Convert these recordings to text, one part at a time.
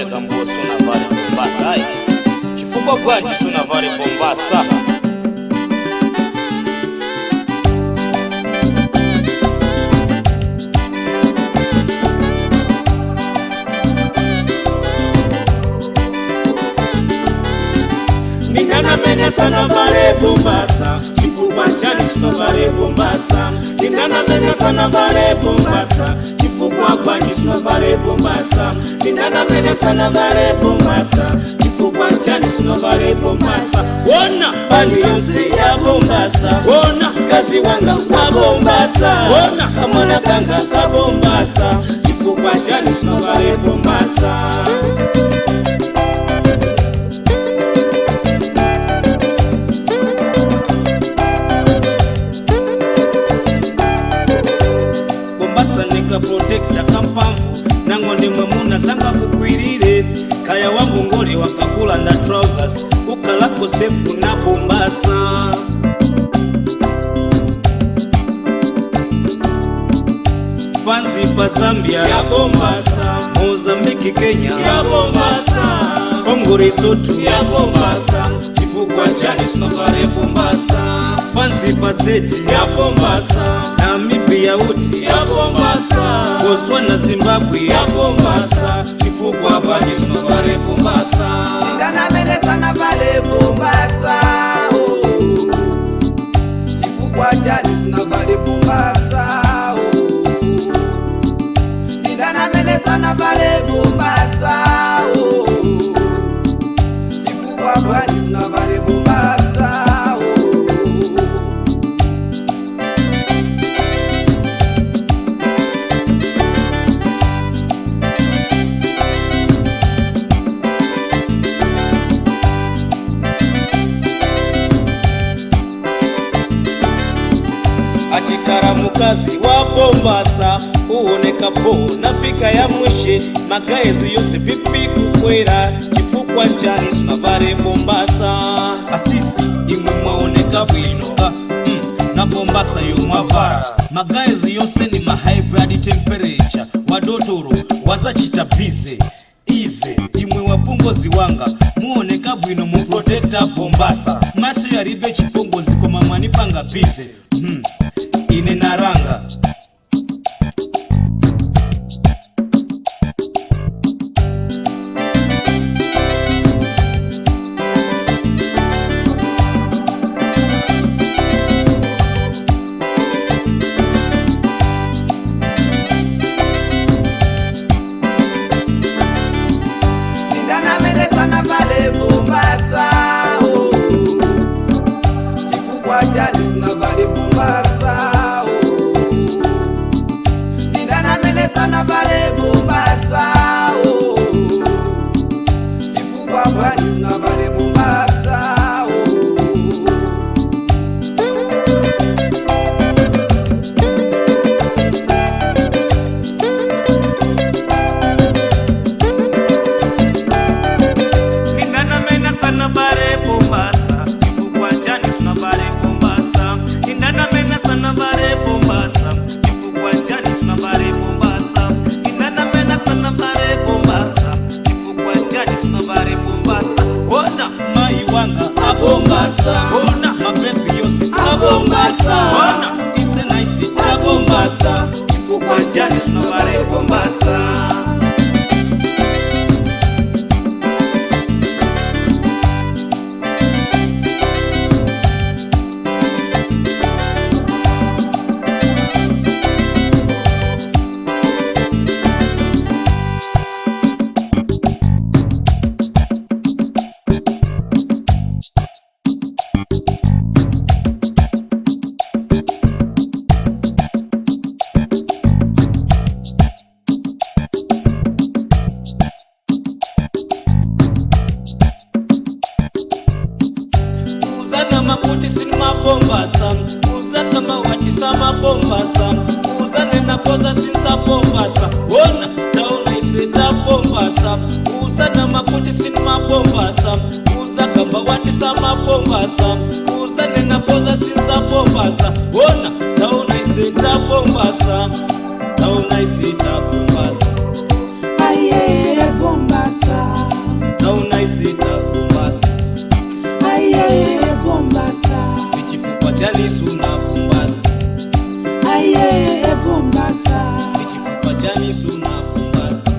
chiboneka mbuso na vale Bombasa ai chifukwa bwanji suna vale Bombasa Ningana mene sana vale Bombasa chifukwa chani suna vale Bombasa Ningana mene sana vale Bombasa chifukwa bwanji suna vale Bombasa Ningana mene sana vale Bombasa chifukwa chani suna vale Bombasa Wona bali yose ya Bombasa Wona kazi wanga wa Bombasa Wona kamwana kanga ka Bombasa chifukwa chani suna vale Bombasa protector kampamvu nango ndimwe muna sanga kukwirire kaya wangu ngole wakakula na trousers ukalako sefu na Bombasa Fanzi pa Zambia ya Bombasa Mozambiki Kenya ya Bombasa Kongo Lesotho ya Bombasa chifukwa chani suna vale Bombasa Fanzi pa Zeti ya Bombasa Namibia uti ya Bombasa Botswana Zimbabwe ya Bombasa chifukwa bwanji suna vale Bombasa Ningana mene sana vale Bombasa chifukwa chani suna vale Bombasa Ningana mene sana vale Bombasa chifukwa bwanji suna vale Bombasa Karamukazi wa Bombasa uoneka po nafika ya mwishe magaezi yose pipi kukwera chifukwa njani suna vale Bombasa asisi imwe mwaoneka bwino na Bombasa yo mwavara magaezi yose ni ma high blood temperature wadotoro wazachita bize ize imwe wapongozi wanga muoneka bwino mu protector Bombasa maso ya ribe chipongozi kwa mamani panga bize ine naranga Ningana mene sana vale Bombasa chifukwa chani suna vale Bombasa Ningana mene sana vale Bombasa chifukwa bwanji suna vale Bombasa Ningana mene sana vale Bombasa chifukwa chani suna vale Bombasa Ningana mene sana vale Bombasa chifukwa chani suna vale Bombasa Ningana mene sana vale Bombasa chifukwa chani suna vale Bombasa Ona mai wanga a Bombasa Ona mabebi yose a Bombasa Ona ise nice a Bombasa chifukwa chani suna vale Bombasa Uzana makuti sinma Bombasa Uzana mawati sama Bombasa Uzane na koza sinza Bombasa Ona taona iseta Bombasa Uzana makuti sinma Bombasa Uzaka mawati sama Bombasa Uzane na koza sinza Bombasa Ona taona iseta Bombasa Taona iseta Bombasa Aye Bombasa suna Bombasa. Aye Bombasa. Chifukwa chani suna Bombasa.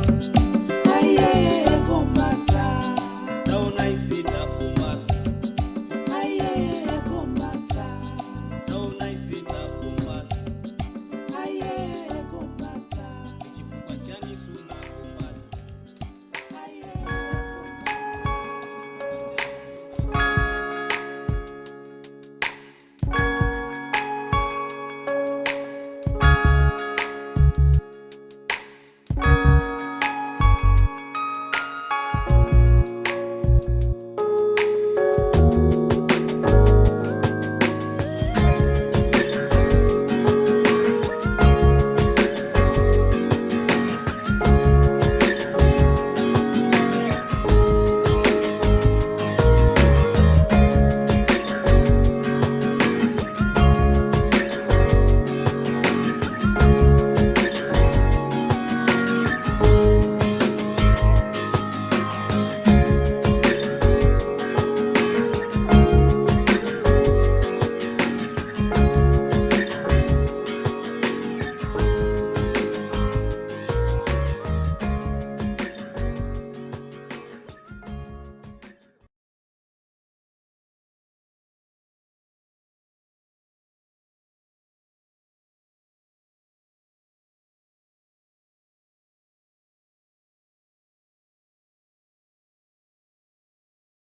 Aye Bombasa. Naona isina Bombasa. Aye Bombasa. Naona isina Bombasa. Aye Bombasa. Chifukwa chani suna Bombasa. Aye.